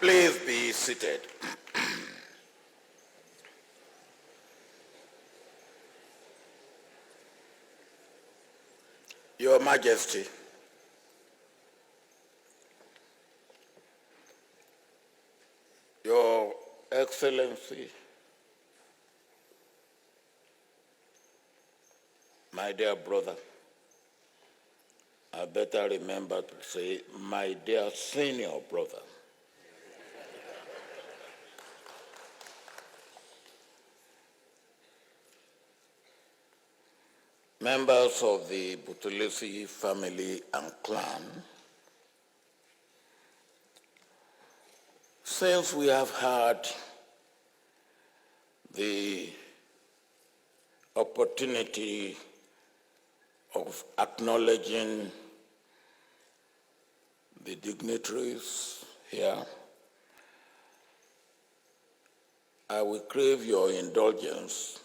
Please be seated. Your Majesty, Your Excellency, my dear brother, I better remember to say, my dear senior brother, members of the Buthelezi family and clan, since we have had the opportunity of acknowledging the dignitaries here, I will crave your indulgence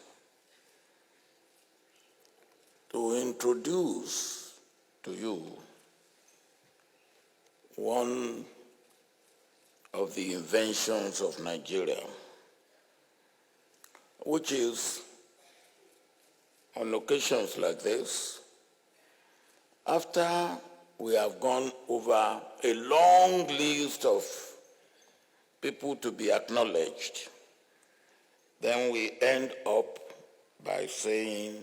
to introduce to you one of the inventions of Nigeria, which is, on occasions like this, after we have gone over a long list of people to be acknowledged, then we end up by saying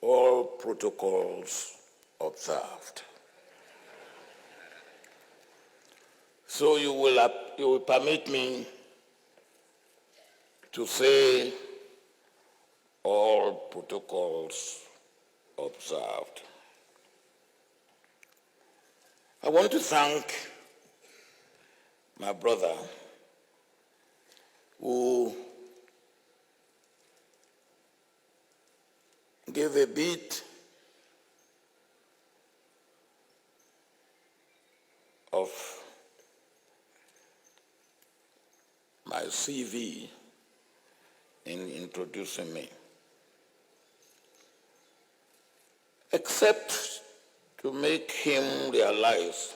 all protocols observed. So you will permit me to say all protocols observed. I want to thank my brother who gave a bit of my CV in introducing me, except to make him realize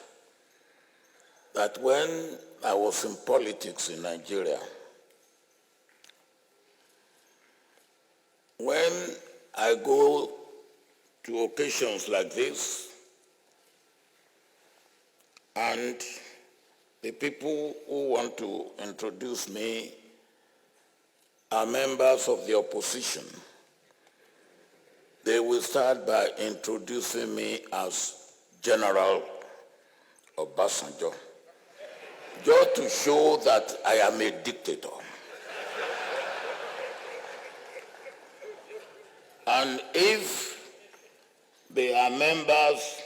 that when I was in politics in Nigeria, when I go to occasions like this, and the people who want to introduce me are members of the opposition, they will start by introducing me as General Obasanjo, just to show that I am a dictator. And if they are members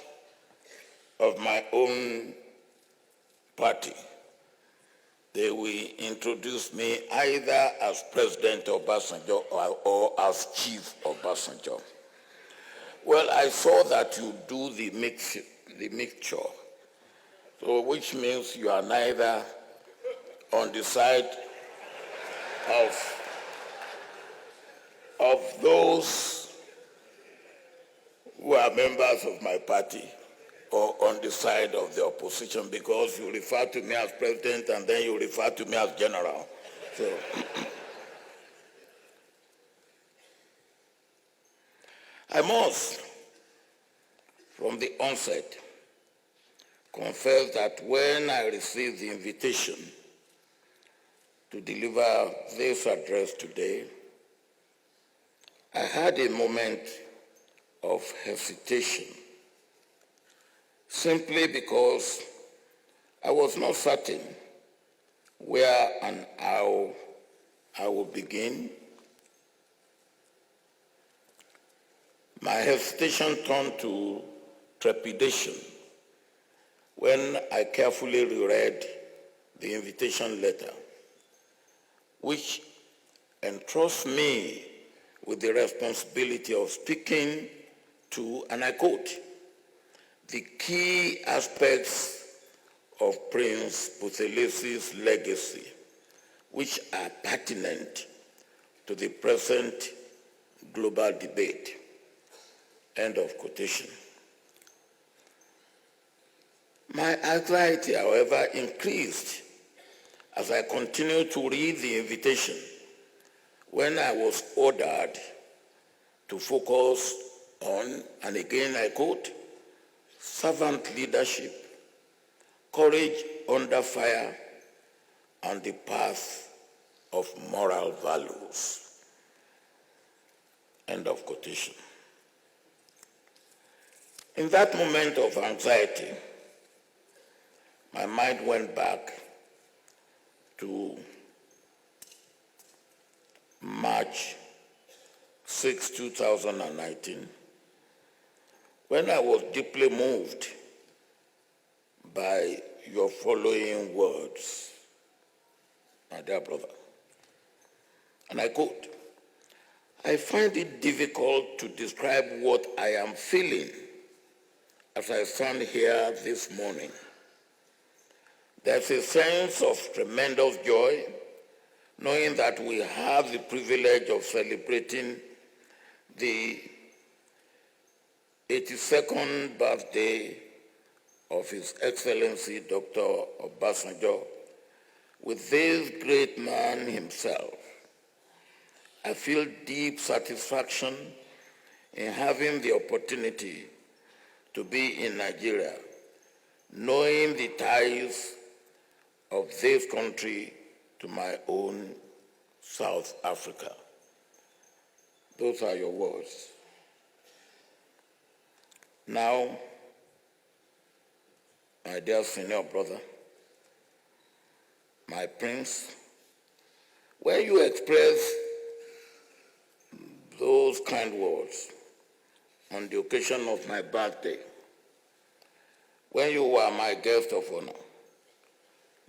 of my own party, they will introduce me either as President Obasanjo or as Chief Obasanjo. Well, I saw that you do the mixture, so which means you are neither on the side of those who are members of my party or on the side of the opposition, because you refer to me as president and then you refer to me as general. So I must, from the onset, confess that when I received the invitation to deliver this address today, I had a moment of hesitation, simply because I was not certain where and how I would begin. My hesitation turned to trepidation when I carefully reread the invitation letter, which entrusts me with the responsibility of speaking to, and I quote, the key aspects of Prince Buthelezi's legacy, which are pertinent to the present global debate. End of quotation. My anxiety, however, increased as I continued to read the invitation, when I was ordered to focus on, and again I quote, servant leadership, courage under fire, and the path of moral values. End of quotation. In that moment of anxiety, my mind went back to March 6, 2019, when I was deeply moved by your following words, my dear brother. And I quote, I find it difficult to describe what I am feeling as I stand here this morning. There's a sense of tremendous joy knowing that we have the privilege of celebrating the 82nd birthday of His Excellency Dr. Obasanjo with this great man himself. I feel deep satisfaction in having the opportunity to be in Nigeria, knowing the ties of this country to my own South Africa. Those are your words. Now, my dear senior brother, my prince, where you express those kind words on the occasion of my birthday, when you were my guest of honor,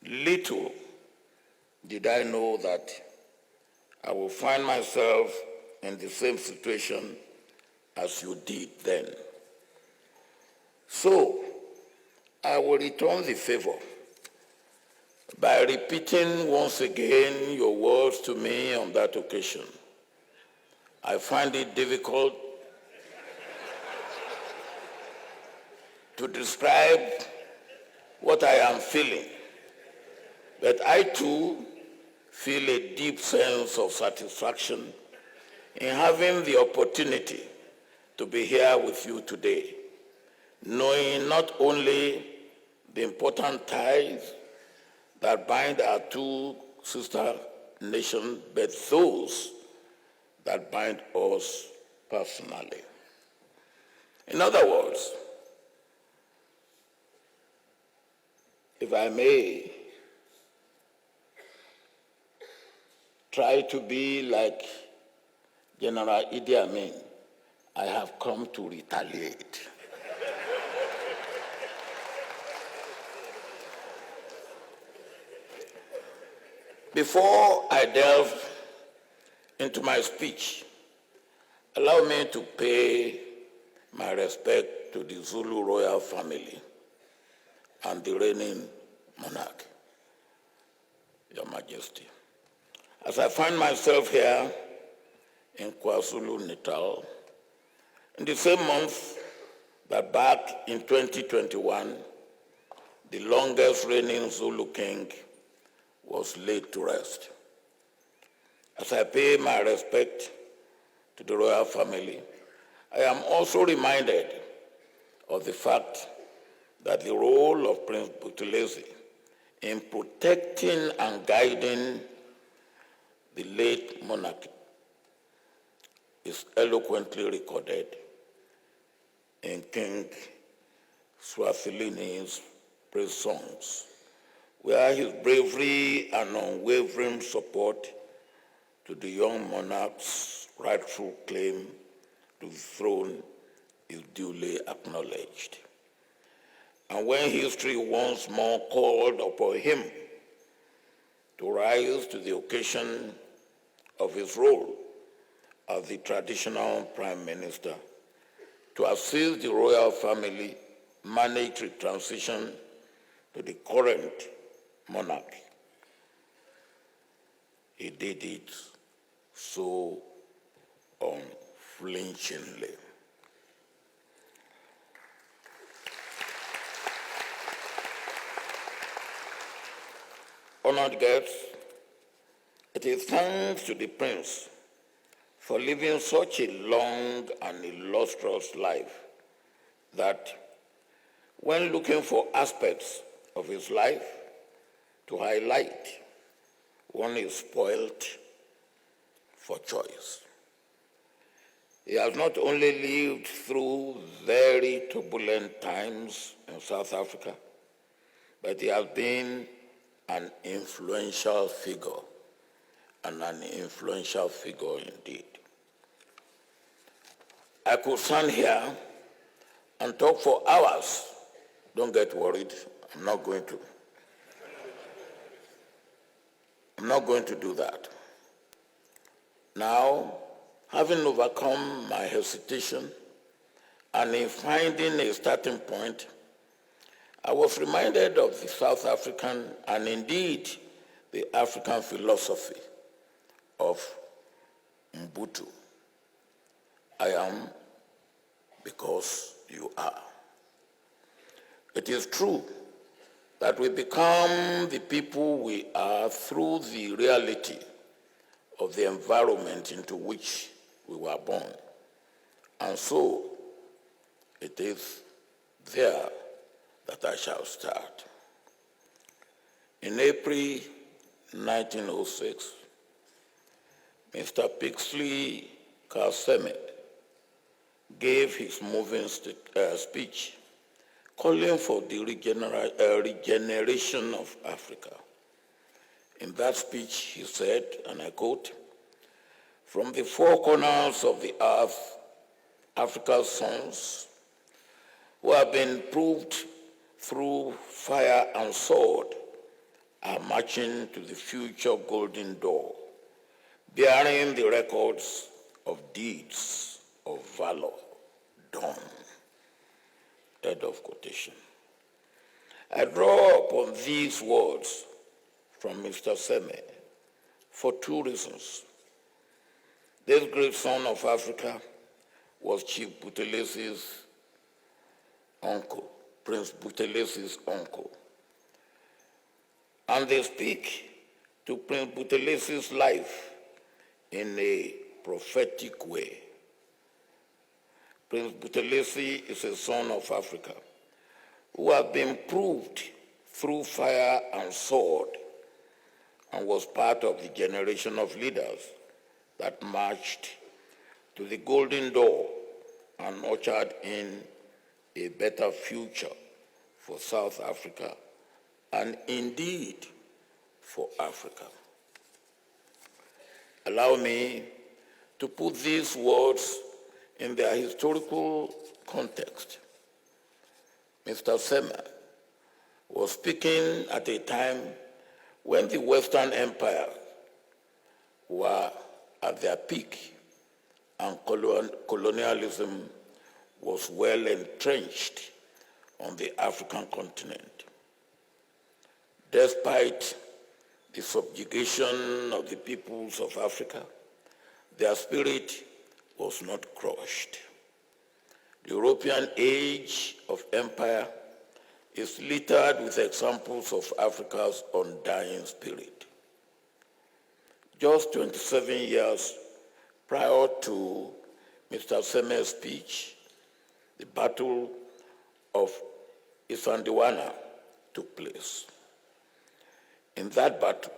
little did I know that I will find myself in the same situation as you did then. So, I will return the favor by repeating once again your words to me on that occasion. I find it difficult to describe what I am feeling, but I too feel a deep sense of satisfaction in having the opportunity to be here with you today, knowing not only the important ties that bind our two sister nations, but those that bind us personally. In other words, if I may try to be like General Idi Amin, I have come to retaliate. Before I delve into my speech, allow me to pay my respect to the Zulu royal family and the reigning monarch, Your Majesty. As I find myself here in KwaZulu-Natal, in the same month that back in 2021, the longest reigning Zulu king was laid to rest. As I pay my respect to the royal family, I am also reminded of the fact that the role of Prince Buthelezi in protecting and guiding the late monarch is eloquently recorded in King Swathelini's praise songs, where his bravery and unwavering support to the young monarch's rightful claim to the throne is duly acknowledged. And when history once more called upon him to rise to the occasion of his role as the traditional prime minister to assist the royal family manage the transition to the current monarch, he did it so unflinchingly. Honored guests, it is thanks to the Prince for living such a long and illustrious life that when looking for aspects of his life to highlight, one is spoiled for choice. He has not only lived through very turbulent times in South Africa, but he has been an influential figure, and an influential figure indeed. I could stand here and talk for hours. Don't get worried, I'm not going to. I'm not going to do that. Now, having overcome my hesitation and in finding a starting point, I was reminded of the South African and indeed the African philosophy of Ubuntu. I am because you are. It is true that we become the people we are through the reality of the environment into which we were born. And so it is there that I shall start. In April 1906, Mr. Pixley Kaseme gave his moving speech calling for the regeneration of Africa. In that speech, he said, and I quote, "From the four corners of the earth, Africa's sons, who have been proved through fire and sword, are marching to the future golden door, bearing the records of deeds of valor done." End of quotation. I draw upon these words from Mr. Seme for two reasons. This great son of Africa was Chief Buthelezi's uncle, Prince Buthelezi's uncle. And they speak to Prince Buthelezi's life in a prophetic way. Prince Buthelezi is a son of Africa who has been proved through fire and sword and was part of the generation of leaders that marched to the golden door and ushered in a better future for South Africa and indeed for Africa. Allow me to put these words in their historical context. Mr. Sema was speaking at a time when the Western Empire were at their peak and colonialism was well entrenched on the African continent. Despite the subjugation of the peoples of Africa, their spirit was not crushed. The European age of empire is littered with examples of Africa's undying spirit. Just 27 years prior to Mr. Seme's speech, the Battle of Isandiwana took place. In that battle,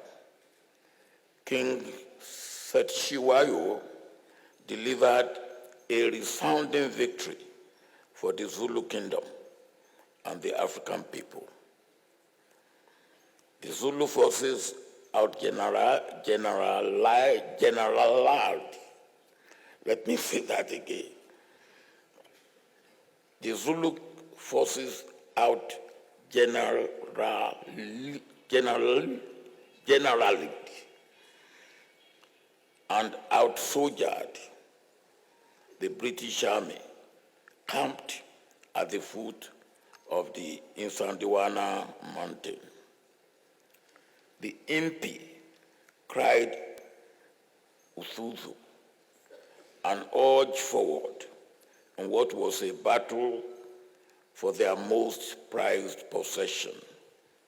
King Setshiwayo delivered a resounding victory for the Zulu kingdom and the African people. The Zulu forces outgeneralized, let me say that again. The Zulu forces outgeneralized and out-soldiered the British Army camped at the foot of the Insandiwana mountain. The impi cried Usuthu and urged forward in what was a battle for their most prized possession,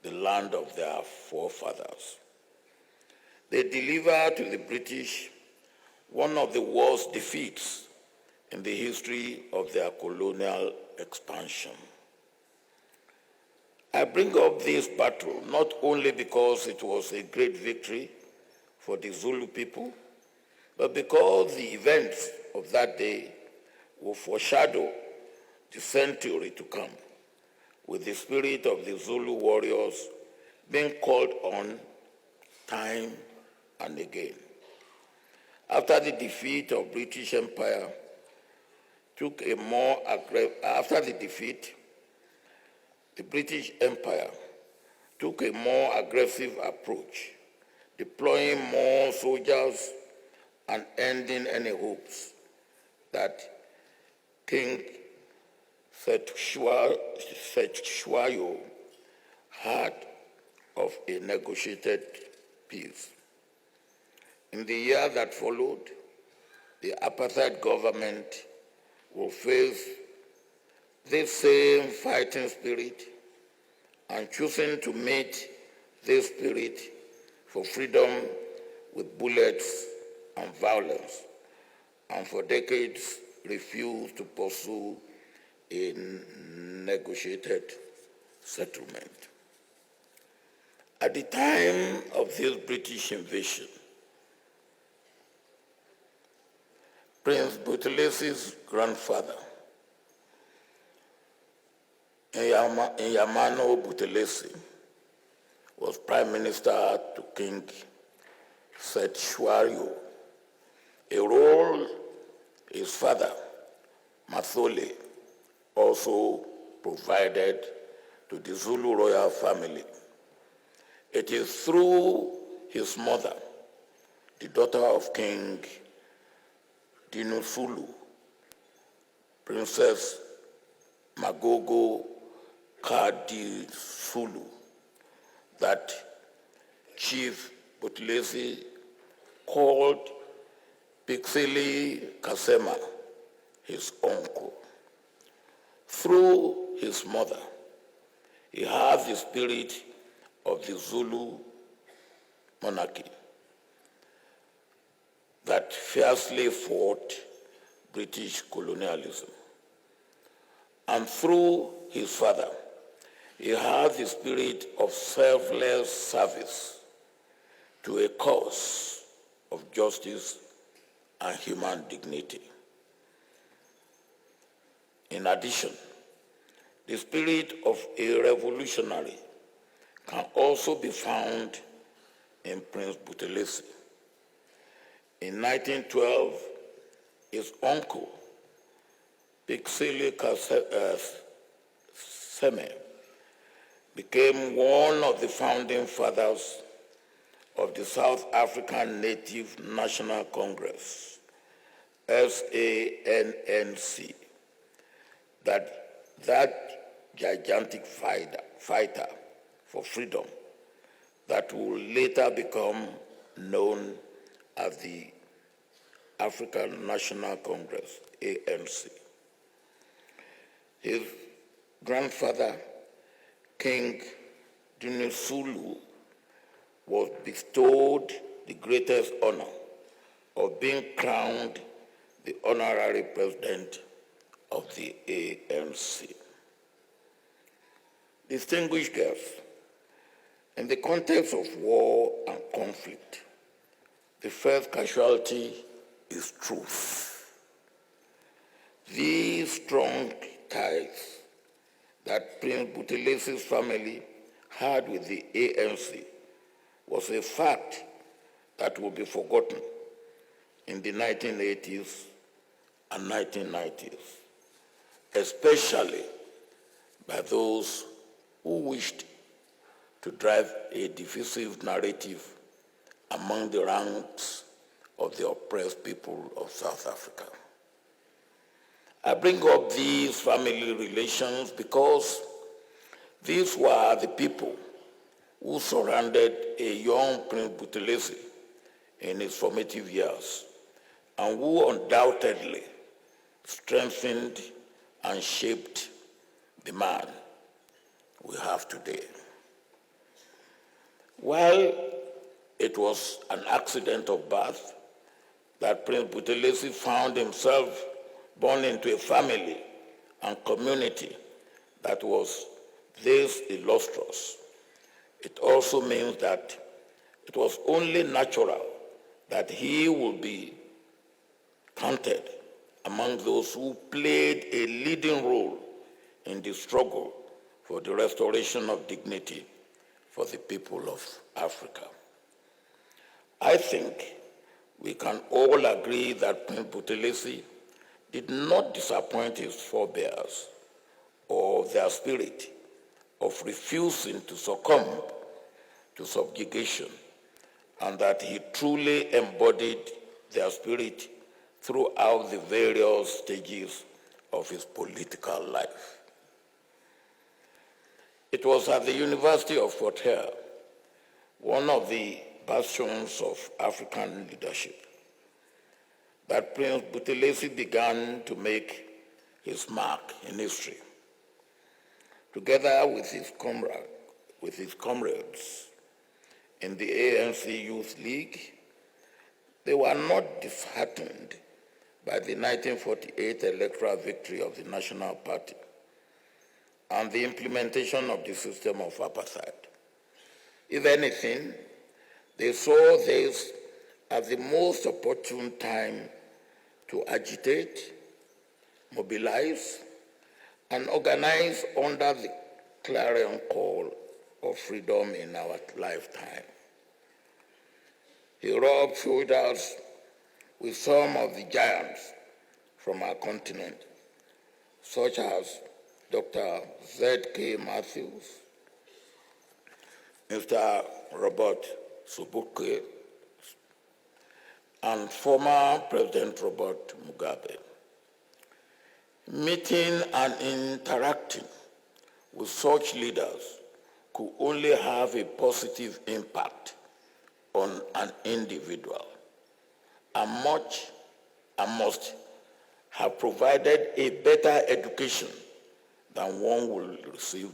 the land of their forefathers. They delivered to the British one of the worst defeats in the history of their colonial expansion. I bring up this battle not only because it was a great victory for the Zulu people, but because the events of that day will foreshadow the century to come, with the spirit of the Zulu warriors being called on time and again. After the defeat of British Empire the British Empire took a more aggressive approach, deploying more soldiers and ending any hopes that King Cetshwayo had of a negotiated peace. In the year that followed, the apartheid government will face this same fighting spirit and choosing to meet this spirit for freedom with bullets and violence, and for decades refused to pursue a negotiated settlement. At the time of this British invasion, Prince Buthelezi's grandfather, Nyamano Buthelezi, was Prime Minister to King Cetshwayo, a role his father, Mathole, also provided to the Zulu royal family. It is through his mother, the daughter of King Dinusulu, Princess Magogo Kadisulu, that Chief Buthelezi called Pixeli Kasema his uncle. Through his mother, he has the spirit of the Zulu monarchy that fiercely fought British colonialism. And through his father, he has the spirit of selfless service to a cause of justice and human dignity. In addition, the spirit of a revolutionary can also be found in Prince Buthelezi. In 1912, his uncle, Pixeli Kaseme, became one of the founding fathers of the South African Native National Congress, SANNC, that gigantic fighter for freedom that will later become known as the African National Congress, ANC. His grandfather, King Dinusulu, was bestowed the greatest honor of being crowned the honorary president of the ANC. Distinguished guests, in the context of war and conflict, the first casualty is truth. These strong ties that Prince Buthelezi's family had with the ANC was a fact that will be forgotten in the 1980s and 1990s, especially by those who wished to drive a divisive narrative among the ranks of the oppressed people of South Africa. I bring up these family relations because these were the people who surrounded a young Prince Buthelezi in his formative years, and who undoubtedly strengthened and shaped the man we have today. While it was an accident of birth that Prince Buthelezi found himself born into a family and community that was this illustrious, it also means that it was only natural that he would be counted among those who played a leading role in the struggle for the restoration of dignity for the people of Africa. I think we can all agree that Prince Buthelezi did not disappoint his forebears or their spirit of refusing to succumb to subjugation, and that he truly embodied their spirit throughout the various stages of his political life. It was at the University of Fort Hare, one of the bastions of African leadership, that Prince Buthelezi began to make his mark in history. Together with his comrades in the ANC Youth League, they were not disheartened by the 1948 electoral victory of the National Party and the implementation of the system of apartheid. If anything, they saw this as the most opportune time to agitate, mobilize, and organize under the clarion call of freedom in our lifetime. He rubbed shoulders with some of the giants from our continent, such as Dr. Z.K. Matthews, Mr. Robert Sobukwe, and former President Robert Mugabe. Meeting and interacting with such leaders could only have a positive impact on an individual, and must have provided a better education than one will receive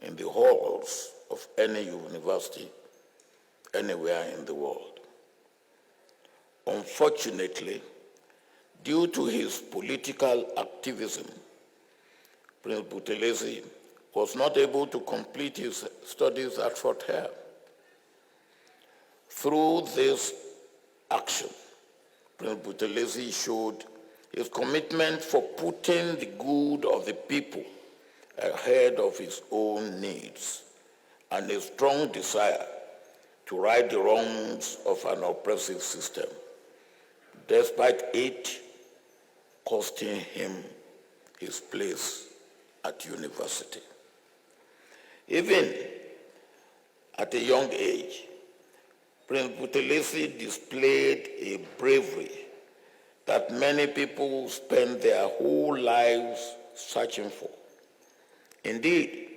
in the halls of any university anywhere in the world. Unfortunately, due to his political activism, Prince Buthelezi was not able to complete his studies at Fort Hare. Through this action, Prince Buthelezi showed his commitment for putting the good of the people ahead of his own needs and a strong desire to right the wrongs of an oppressive system, despite it costing him his place at university. Even at a young age, Prince Buthelezi displayed a bravery that many people spend their whole lives searching for. Indeed,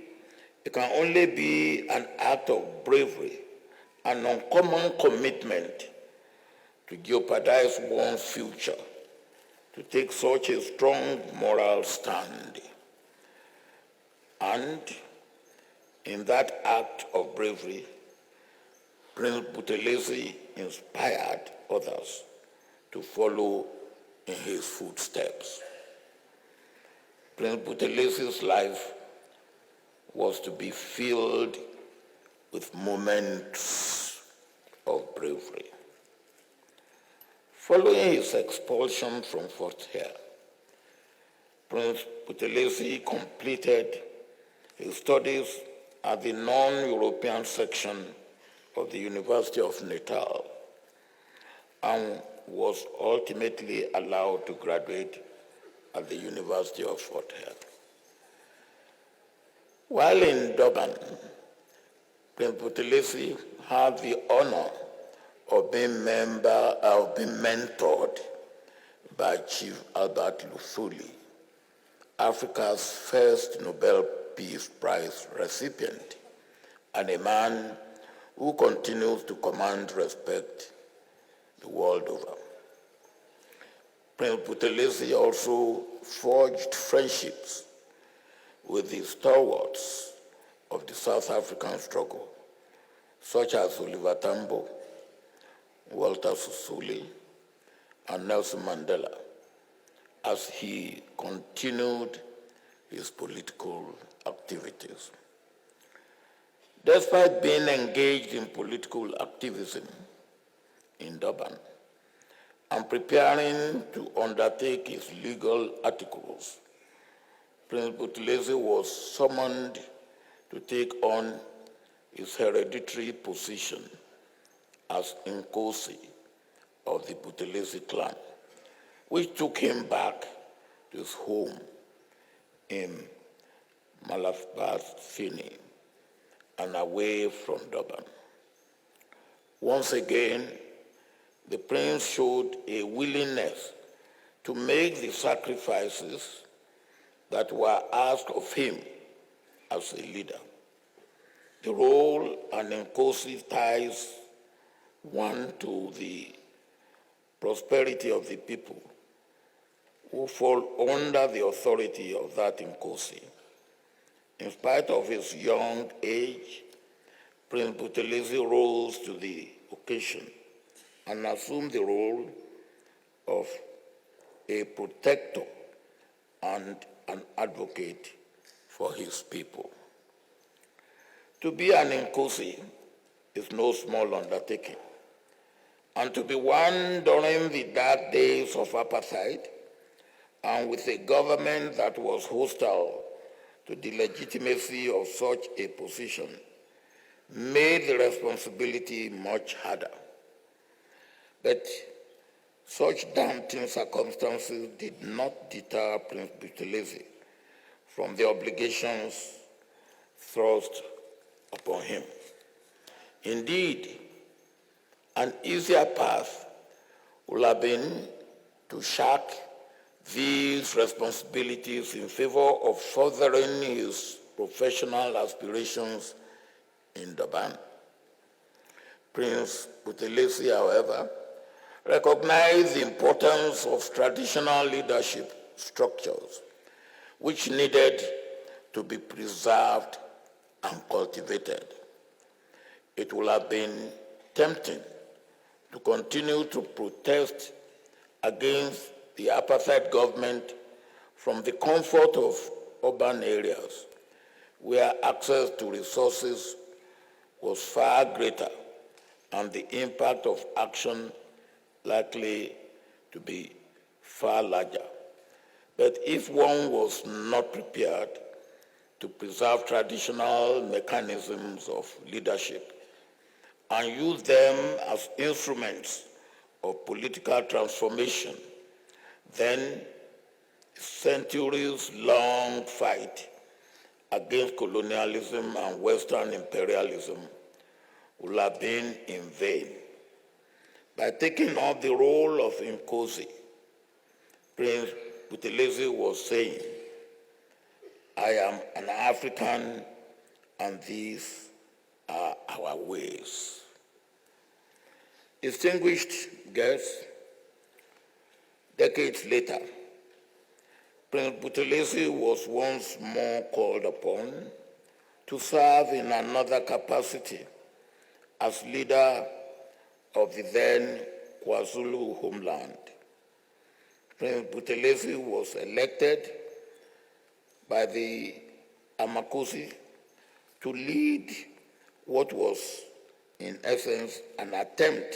it can only be an act of bravery and uncommon commitment to jeopardize one's future to take such a strong moral stand. And in that act of bravery, Prince Buthelezi inspired others to follow in his footsteps. Prince Buthelezi's life was to be filled with moments of bravery. Following his expulsion from Fort Hare, Prince Buthelezi completed his studies at the non-European section of the University of Natal and was ultimately allowed to graduate at the University of Fort Hare. While in Durban, Prince Buthelezi had the honor of being mentored by Chief Albert Lufuli, Africa's first Nobel Peace Prize recipient, and a man who continues to command respect the world over. Prince Buthelezi also forged friendships with the stalwarts of the South African struggle, such as Oliver Tambo, Walter Sisulu, and Nelson Mandela, as he continued his political activities. Despite being engaged in political activism in Durban and preparing to undertake his legal articles, Prince Buthelezi was summoned to take on his hereditary position as Nkosi of the Buthelezi clan, which took him back to his home in Malabasini and away from Durban. Once again, the prince showed a willingness to make the sacrifices that were asked of him as a leader. The role and Nkosi ties one to the prosperity of the people who fall under the authority of that Nkosi. In spite of his young age, Prince Buthelezi rose to the occasion and assumed the role of a protector and an advocate for his people. To be an Nkosi is no small undertaking, and to be one during the dark days of apartheid and with a government that was hostile to the legitimacy of such a position made the responsibility much harder. But such daunting circumstances did not deter Prince Buthelezi from the obligations thrust upon him. Indeed, an easier path would have been to shirk these responsibilities in favor of furthering his professional aspirations in Durban. Prince Buthelezi, however, recognized the importance of traditional leadership structures, which needed to be preserved and cultivated. It would have been tempting to continue to protest against the apartheid government from the comfort of urban areas, where access to resources was far greater and the impact of action likely to be far larger. But if one was not prepared to preserve traditional mechanisms of leadership and use them as instruments of political transformation, then a centuries-long fight against colonialism and Western imperialism would have been in vain. By taking up the role of Nkosi, Prince Buthelezi was saying, I am an African and these are our ways. Distinguished guests, decades later, Prince Buthelezi was once more called upon to serve in another capacity as leader of the then KwaZulu homeland. Prince Buthelezi was elected by the Amakosi to lead what was, in essence, an attempt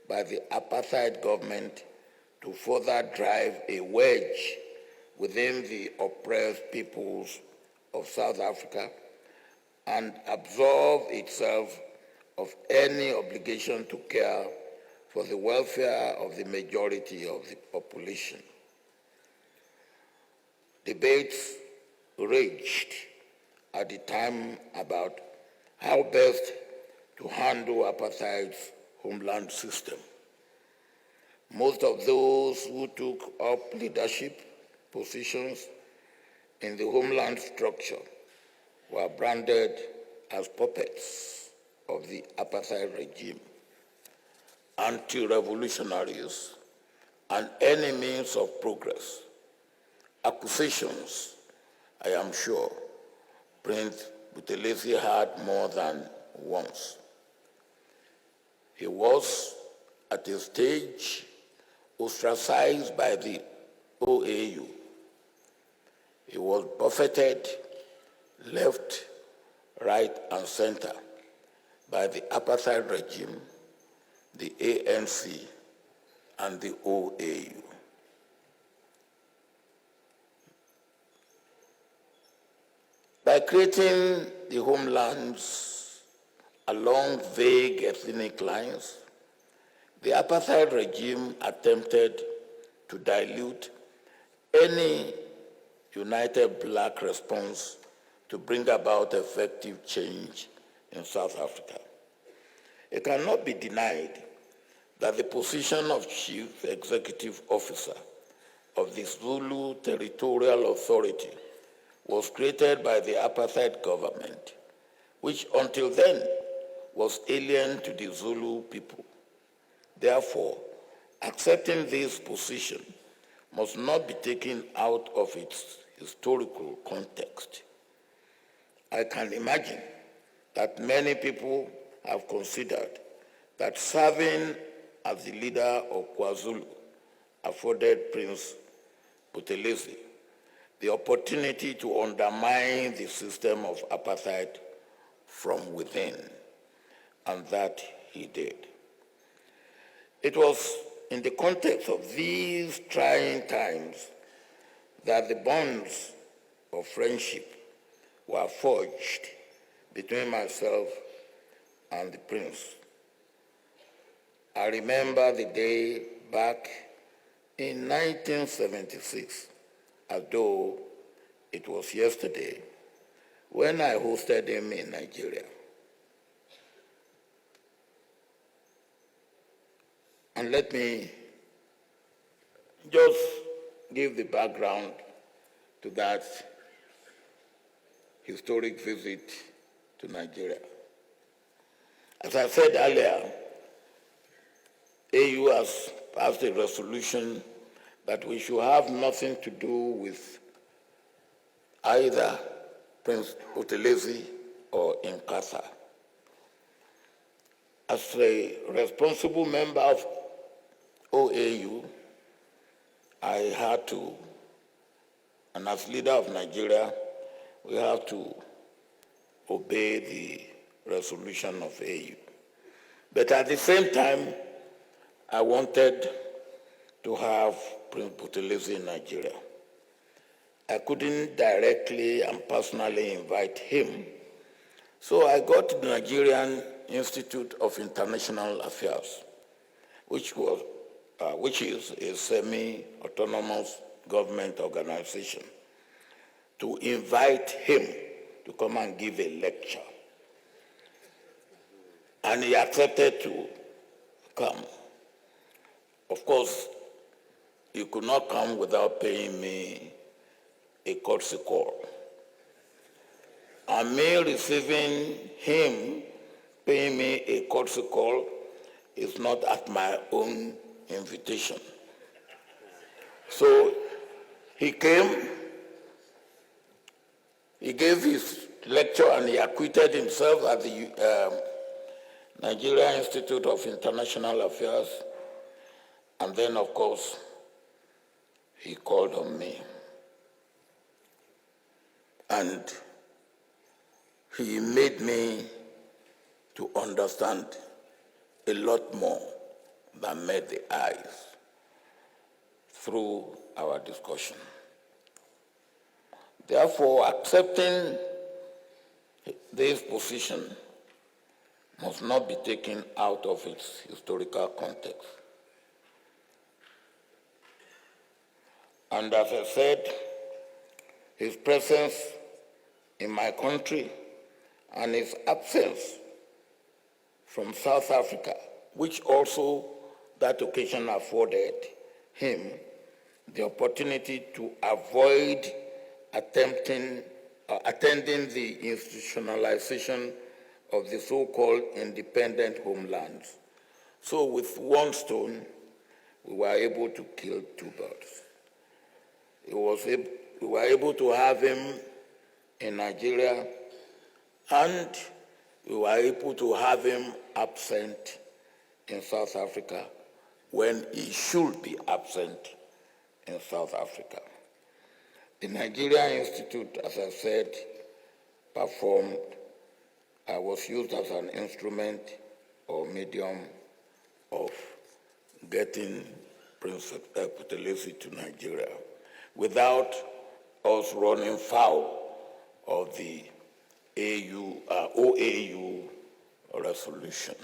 by the apartheid government to further drive a wedge within the oppressed peoples of South Africa and absolve itself of any obligation to care for the welfare of the majority of the population. Debates raged at the time about how best to handle apartheid's homeland system. Most of those who took up leadership positions in the homeland structure were branded as puppets of the apartheid regime, anti-revolutionaries, and enemies of progress. Accusations, I am sure, Prince Buthelezi had more than once. He was, at a stage, ostracized by the OAU. He was buffeted left, right, and center by the apartheid regime, the ANC, and the OAU. By creating the homelands along vague ethnic lines, the apartheid regime attempted to dilute any united black response to bring about effective change in South Africa. It cannot be denied that the position of Chief Executive Officer of the Zulu Territorial Authority was created by the apartheid government, which until then was alien to the Zulu people. Therefore, accepting this position must not be taken out of its historical context. I can imagine that many people have considered that serving as the leader of KwaZulu afforded Prince Buthelezi the opportunity to undermine the system of apartheid from within, and that he did. It was in the context of these trying times that the bonds of friendship were forged between myself and the Prince. I remember the day back in 1976, as though it was yesterday, when I hosted him in Nigeria. And let me just give the background to that historic visit to Nigeria. As I said earlier, AU has passed a resolution that we should have nothing to do with either Prince Buthelezi or Nkatha. As a responsible member of OAU, I had to, and as leader of Nigeria, we have to obey the resolution of AU. But at the same time, I wanted to have Prince Buthelezi in Nigeria. I couldn't directly and personally invite him, so I got to the Nigerian Institute of International Affairs, which is a semi-autonomous government organization, to invite him to come and give a lecture. And he accepted to come. Of course, he could not come without paying me a courtesy call. And me receiving him paying me a courtesy call is not at my own invitation. So he came, he gave his lecture, and he acquitted himself at the Nigerian Institute of International Affairs. And then, of course, he called on me. And he made me to understand a lot more than met the eyes through our discussion. Therefore, accepting this position must not be taken out of its historical context. And as I said, his presence in my country and his absence from South Africa, which also that occasion afforded him the opportunity to avoid attending the institutionalization of the so-called independent homelands. So with one stone, we were able to kill two birds. We were able to have him in Nigeria, and we were able to have him absent in South Africa when he should be absent in South Africa. The Nigerian Institute, as I said, was used as an instrument or medium of getting Prince Buthelezi to Nigeria without us running foul of the OAU resolution.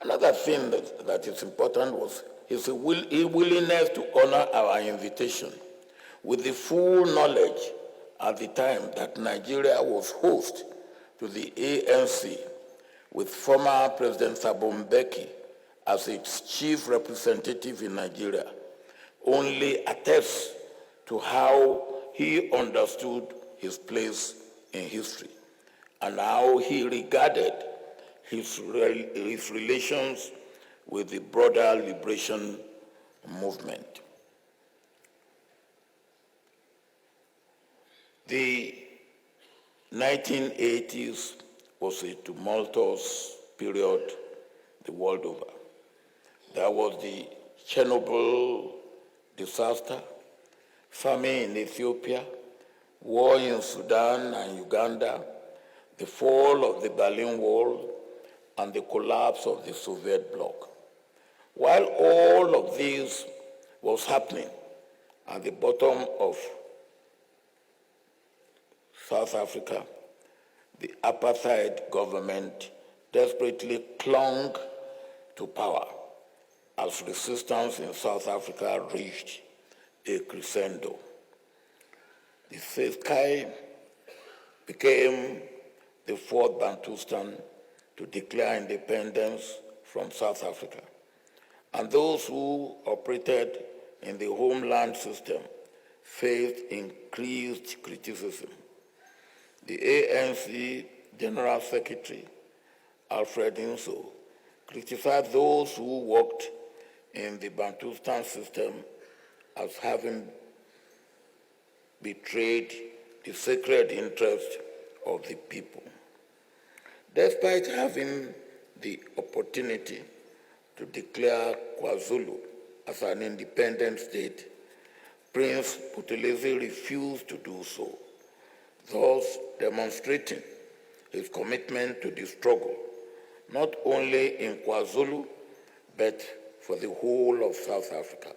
Another thing that is important was his willingness to honor our invitation with the full knowledge at the time that Nigeria was host to the ANC with former President Thabo Mbeki as its chief representative in Nigeria only attests to how he understood his place in history and how he regarded his relations with the broader liberation movement. The 1980s was a tumultuous period the world over. There was the Chernobyl disaster, famine in Ethiopia, war in Sudan and Uganda, the fall of the Berlin Wall, and the collapse of the Soviet bloc. While all of this was happening at the bottom of South Africa, the apartheid government desperately clung to power as resistance in South Africa reached a crescendo. The Ciskei became the fourth Bantustan to declare independence from South Africa, and those who operated in the homeland system faced increased criticism. The ANC General Secretary, Alfred Nso, criticized those who worked in the Bantustan system as having betrayed the sacred interest of the people. Despite having the opportunity to declare KwaZulu as an independent state, Prince Buthelezi refused to do so, thus demonstrating his commitment to the struggle, not only in KwaZulu, but for the whole of South Africa,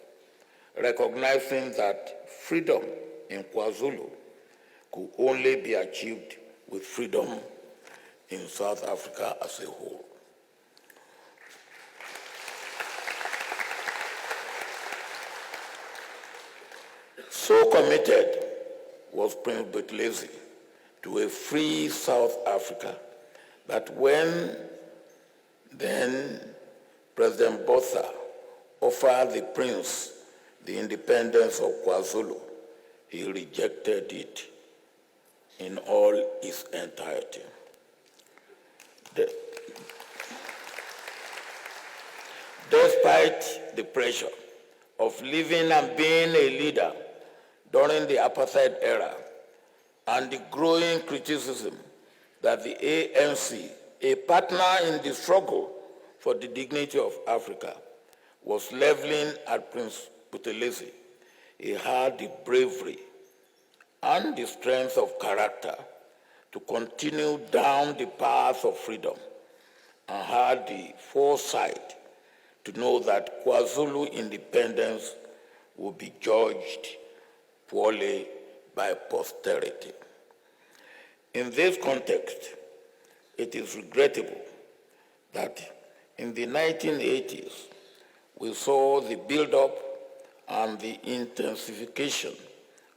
recognizing that freedom in KwaZulu could only be achieved with freedom in South Africa as a whole. So committed was Prince Buthelezi to a free South Africa that when then President Botha offered the prince the independence of KwaZulu, he rejected it in all its entirety. Despite the pressure of living and being a leader during the apartheid era and the growing criticism that the ANC, a partner in the struggle for the dignity of Africa, was leveling at Prince Buthelezi, he had the bravery and the strength of character to continue down the path of freedom and had the foresight to know that KwaZulu independence would be judged poorly by posterity. In this context, it is regrettable that in the 1980s, we saw the build-up and the intensification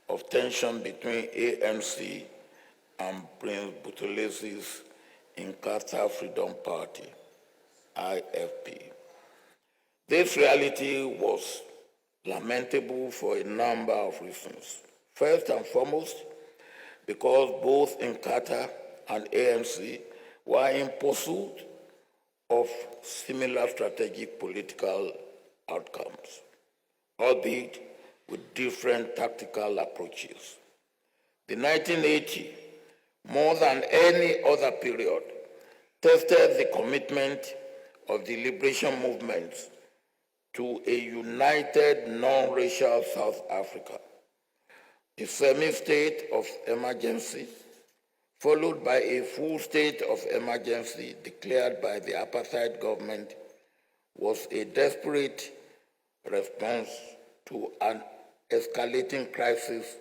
of tension between ANC and Prince Buthelezi's Inkatha Freedom Party, IFP. This reality was lamentable for a number of reasons. First and foremost, because both Inkatha and ANC were in pursuit of similar strategic political outcomes, albeit with different tactical approaches. The 1980, more than any other period, tested the commitment of the liberation movement to a united, non-racial South Africa, a semi-state of emergency, followed by a full state of emergency declared by the apartheid government, was a desperate response to an escalating crisis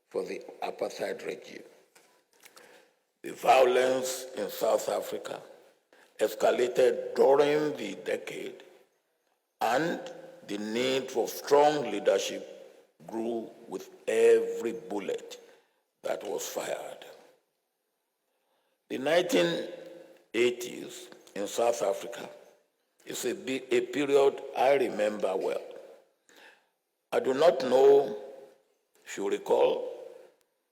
for the apartheid regime. The violence in South Africa escalated during the decade, and the need for strong leadership grew with every bullet that was fired. The 1980s in South Africa is a period I remember well. I do not know if you recall,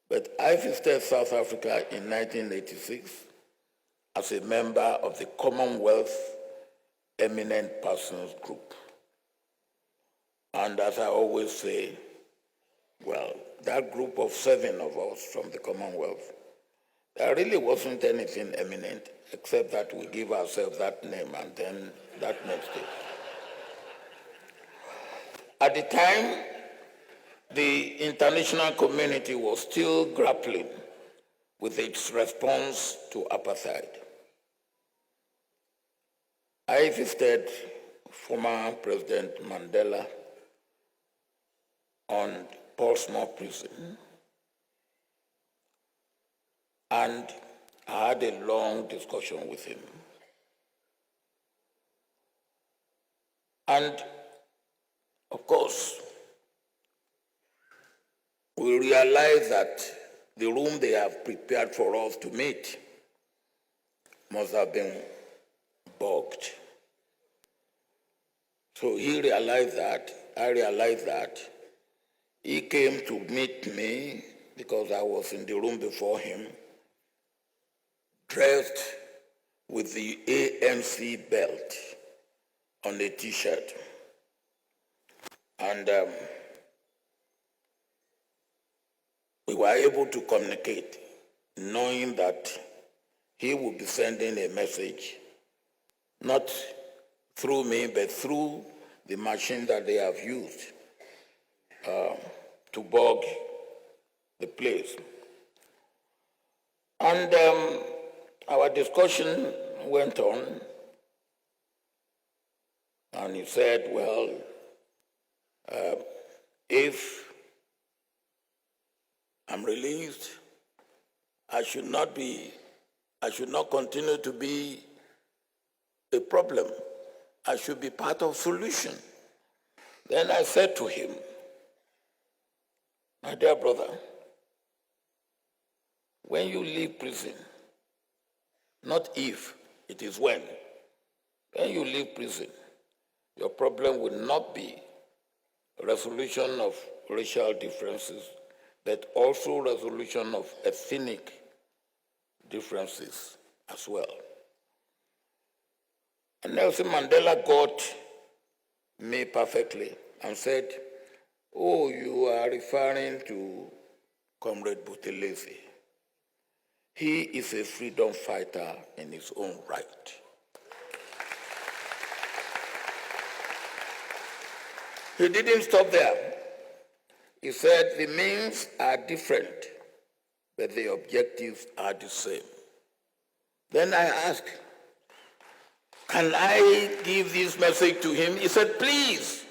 but I visited South Africa in 1986 as a member of the Commonwealth Eminent Persons Group. And as I always say, well, that group of 7 of us from the Commonwealth, there really wasn't anything eminent except that we give ourselves that name and then that makes it. At the time, the international community was still grappling with its response to apartheid. I visited former President Mandela on Portsmouth Prison, and I had a long discussion with him. And of course, we realized that the room they have prepared for us to meet must have been booked. So he realized that, I realized that. He came to meet me because I was in the room before him, dressed with the ANC belt on a t-shirt. And we were able to communicate, knowing that he would be sending a message, not through me, but through the machine that they have used to bug the place. And our discussion went on, and he said, well, if I'm released, I should not continue to be a problem. I should be part of solution. Then I said to him, my dear brother, when you leave prison, not if, it is when you leave prison, your problem will not be resolution of racial differences, but also resolution of ethnic differences as well. And Nelson Mandela got me perfectly and said, oh, you are referring to Comrade Buthelezi. He is a freedom fighter in his own right. He didn't stop there. He said the means are different, but the objectives are the same. Then I asked, can I give this message to him? He said, please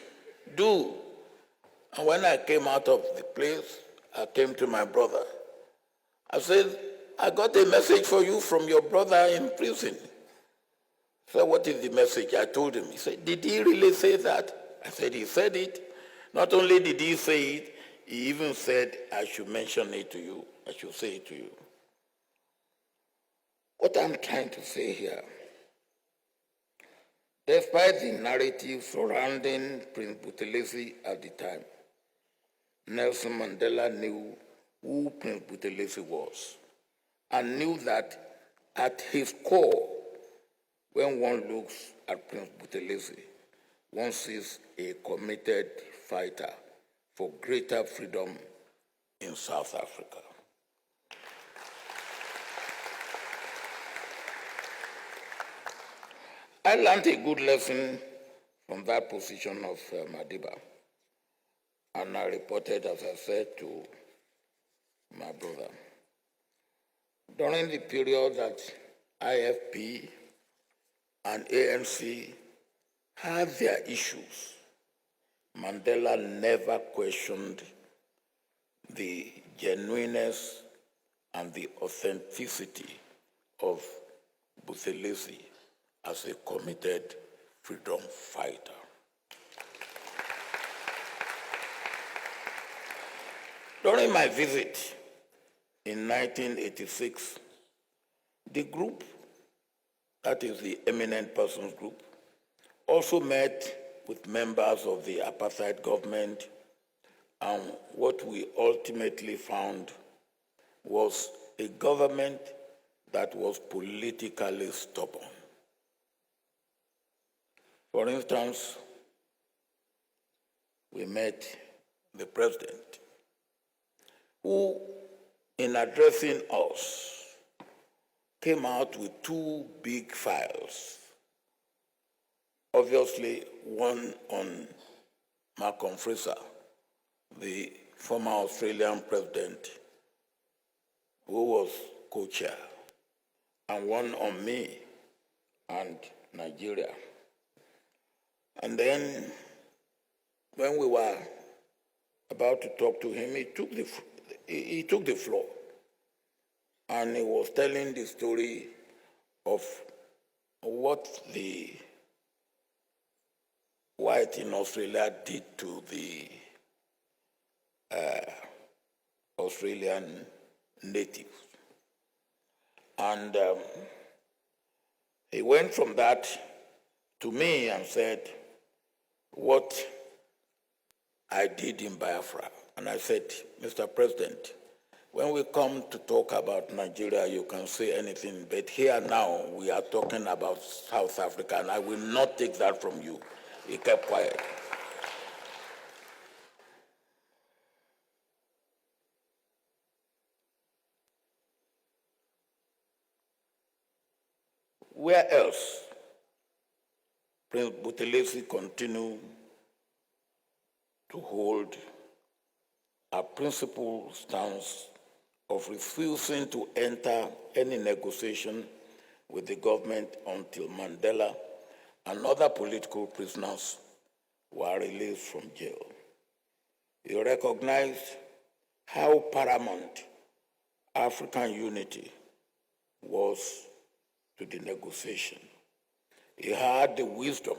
do. And when I came out of the place, I came to my brother. I said, I got a message for you from your brother in prison. He said, what is the message? I told him. He said, did he really say that? I said, he said it. Not only did he say it, he even said, I should mention it to you. I should say it to you. What I'm trying to say here, despite the narrative surrounding Prince Buthelezi at the time, Nelson Mandela knew who Prince Buthelezi was and knew that at his core, when one looks at Prince Buthelezi, one sees a committed fighter for greater freedom in South Africa. I learned a good lesson from that position of Madiba, and I reported, as I said, to my brother. During the period that IFP and ANC had their issues, Mandela never questioned the genuineness and the authenticity of Buthelezi as a committed freedom fighter. During my visit in 1986, the group, that is the Eminent Persons Group, also met with members of the apartheid government, and what we ultimately found was a government that was politically stubborn. For instance, we met the president, who, in addressing us, came out with two big files. Obviously, one on Malcolm Fraser, the former Australian president, who was co-chair, and one on me and Nigeria. And then, when we were about to talk to him, he took the floor, and he was telling the story of what the white in Australia did to the Australian natives. And he went from that to me and said, what I did in Biafra. And I said, Mr. President, when we come to talk about Nigeria, you can say anything, but here now we are talking about South Africa, and I will not take that from you. He kept quiet. Where else? Prince Buthelezi continued to hold a principled stance of refusing to enter any negotiation with the government until Mandela and other political prisoners were released from jail. He recognized how paramount African unity was to the negotiation. He had the wisdom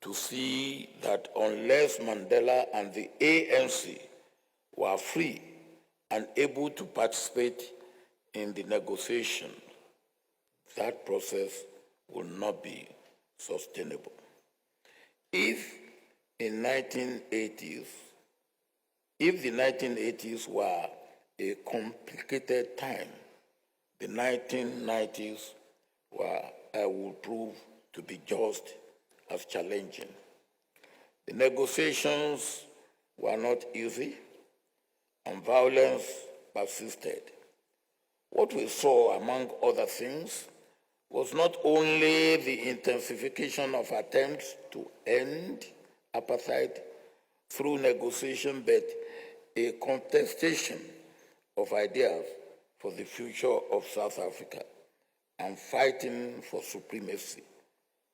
to see that unless Mandela and the ANC were free and able to participate in the negotiation, that process will not be sustainable. If the 1980s were a complicated time, the 1990s were, I will prove, to be just as challenging. The negotiations were not easy, and violence persisted. What we saw, among other things, was not only the intensification of attempts to end apartheid through negotiation, but a contestation of ideas for the future of South Africa and fighting for supremacy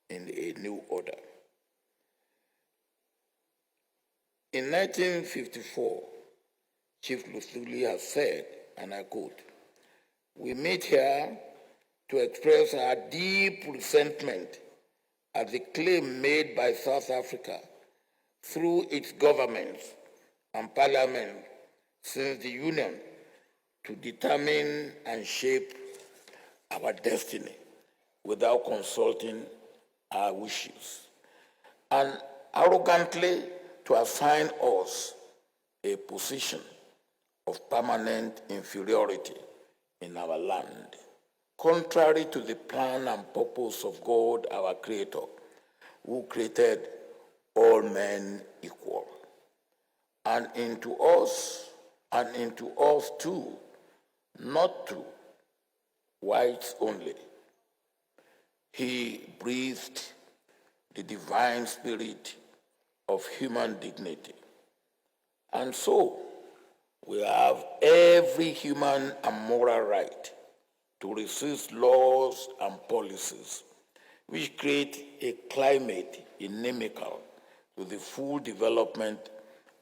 in a new order. In 1954, Chief Lusuli has said, and I quote, "We meet here to express our deep resentment at the claim made by South Africa through its governments and parliament since the Union to determine and shape our destiny without consulting our wishes, and arrogantly to assign us a position of permanent inferiority in our land, contrary to the plan and purpose of God, our Creator, who created all men equal, and into us too, not to whites only. He breathed the divine spirit of human dignity. And so, we have every human and moral right to resist laws and policies which create a climate inimical to the full development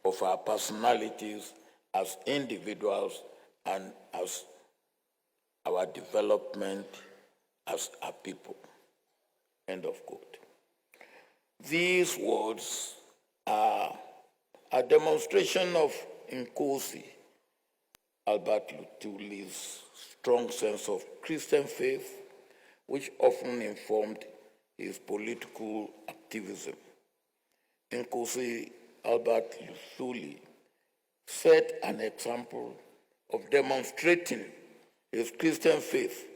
of our personalities as individuals and as our development as a people. End of quote. These words are a demonstration of Nkosi Albert Lutuli's strong sense of Christian faith, which often informed his political activism. Nkosi Albert Lutuli set an example of demonstrating his Christian faith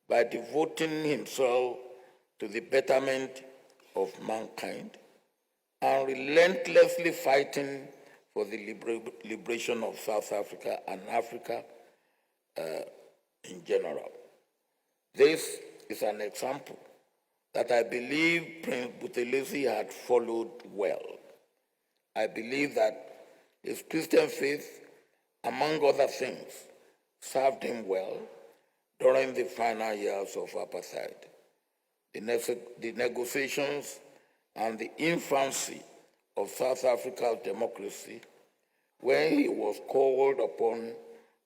by devoting himself to the betterment of mankind and relentlessly fighting for the liberation of South Africa and Africa in general. This is an example that I believe Prince Buthelezi had followed well. I believe that his Christian faith, among other things, served him well during the final years of apartheid. The negotiations and the infancy of South Africa's democracy, when he was called upon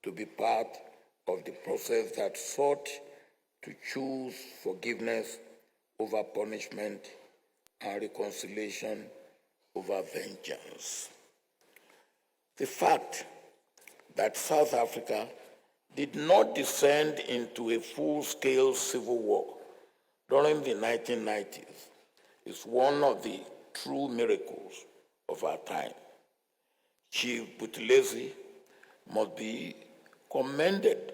to be part of the process that sought to choose forgiveness over punishment and reconciliation over vengeance. The fact that South Africa did not descend into a full-scale civil war during the 1990s is one of the true miracles of our time. Chief Buthelezi must be commended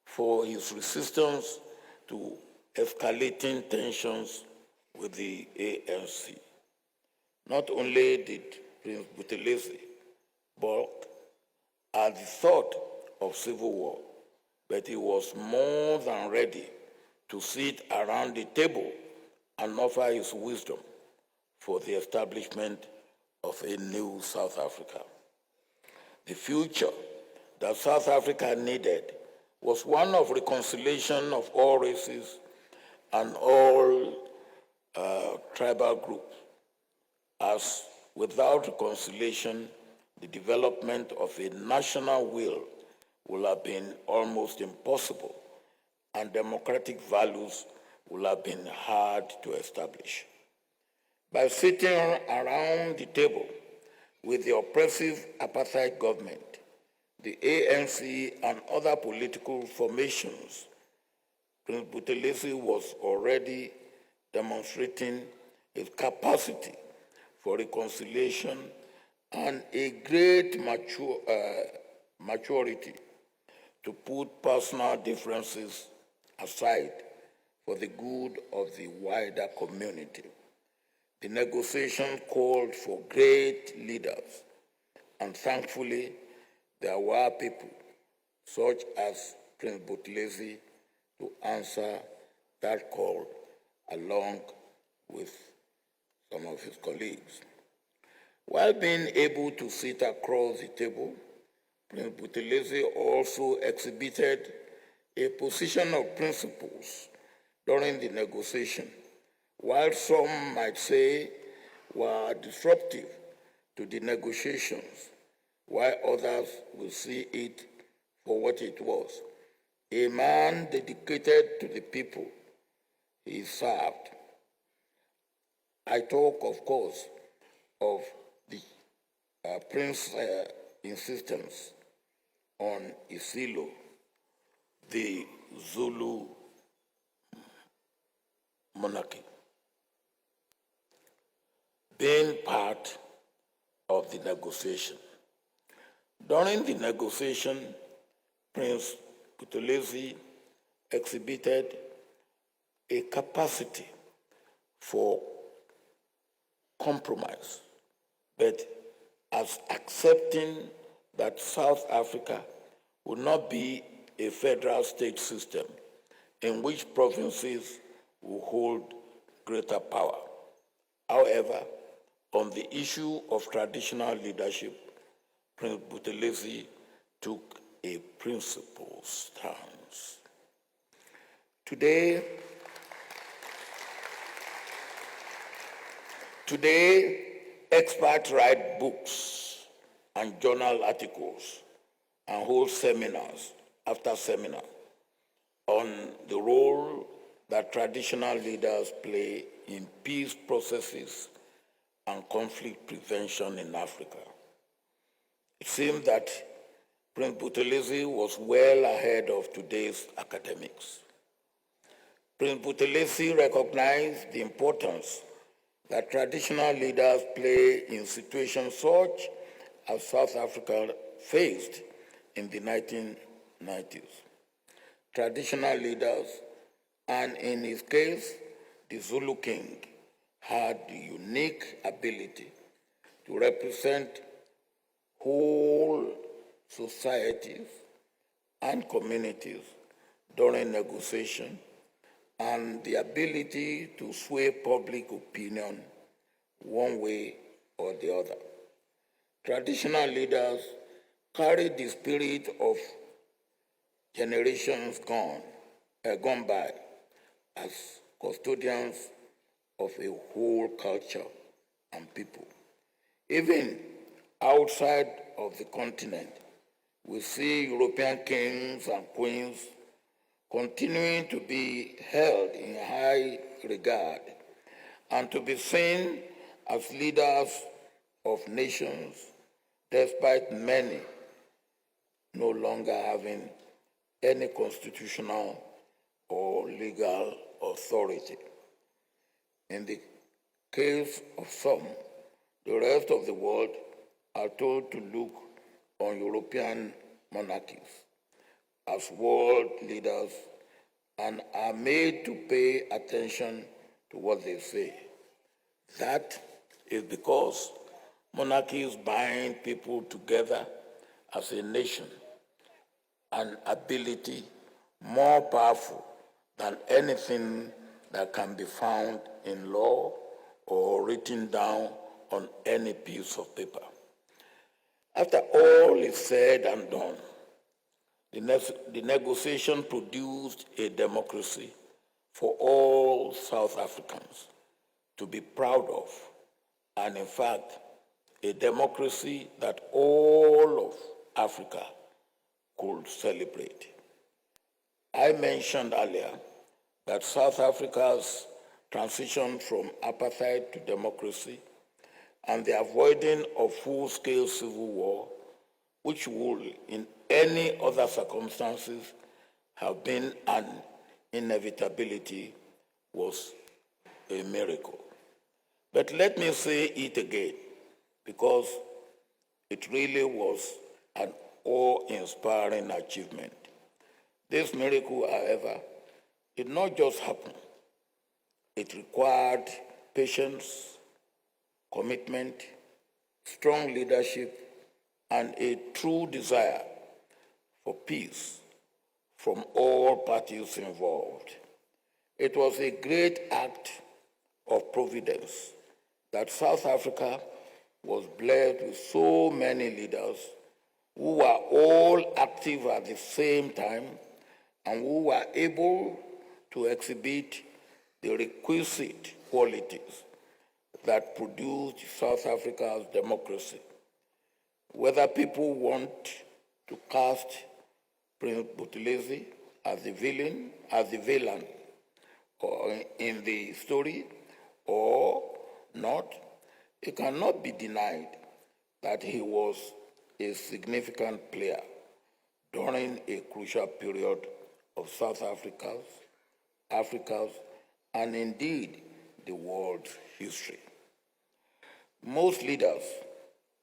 for his resistance to escalating tensions with the ANC. Not only did Prince Buthelezi balk at the thought of civil war, but he was more than ready to sit around the table and offer his wisdom for the establishment of a new South Africa. The future that South Africa needed was one of reconciliation of all races and all tribal groups, as without reconciliation, the development of a national will would have been almost impossible, and democratic values would have been hard to establish. By sitting around the table with the oppressive apartheid government, the ANC and other political formations, Prince Buthelezi was already demonstrating his capacity for reconciliation and a great maturity to put personal differences aside for the good of the wider community. The negotiation called for great leaders, and thankfully there were people such as Prince Buthelezi to answer that call along with some of his colleagues. While being able to sit across the table, Prince Buthelezi also exhibited a position of principles during the negotiation, while some might say were disruptive to the negotiations, while others will see it for what it was, a man dedicated to the people he served. I talk, of course, of the Prince's insistence on Isilo, the Zulu monarchy, being part of the negotiation. During the negotiation, Prince Buthelezi exhibited a capacity for compromise, but as accepting that South Africa would not be a federal state system in which provinces will hold greater power. However, on the issue of traditional leadership, Prince Buthelezi took a principled stance. Today, experts write books and journal articles and hold seminars after seminar on the role that traditional leaders play in peace processes and conflict prevention in Africa. It seems that Prince Buthelezi was well ahead of today's academics. Prince Buthelezi recognized the importance that traditional leaders play in situations such as South Africa faced in the 1990s. Traditional leaders, and in his case, the Zulu King, had the unique ability to represent whole societies and communities during negotiation, and the ability to sway public opinion one way or the other. Traditional leaders carry the spirit of generations gone by as custodians of a whole culture and people. Even outside of the continent, we see European kings and queens continuing to be held in high regard and to be seen as leaders of nations, despite many no longer having any constitutional or legal authority. In the case of some, the rest of the world are told to look on European monarchies as world leaders and are made to pay attention to what they say. That is because monarchies bind people together as a nation, an ability more powerful than anything that can be found in law or written down on any piece of paper. After all is said and done, the negotiation produced a democracy for all South Africans to be proud of, and in fact, a democracy that all of Africa could celebrate. I mentioned earlier that South Africa's transition from apartheid to democracy and the avoiding of full-scale civil war, which would, in any other circumstances, have been an inevitability, was a miracle. But let me say it again, because it really was an awe-inspiring achievement. This miracle, however, did not just happen. It required patience, commitment, strong leadership, and a true desire for peace from all parties involved. It was a great act of providence that South Africa was blessed with so many leaders who were all active at the same time and who were able to exhibit the requisite qualities that produced South Africa's democracy. Whether people want to cast Prince Buthelezi as the villain or in the story or not, it cannot be denied that he was a significant player during a crucial period of South Africa's, and indeed the world's history. Most leaders,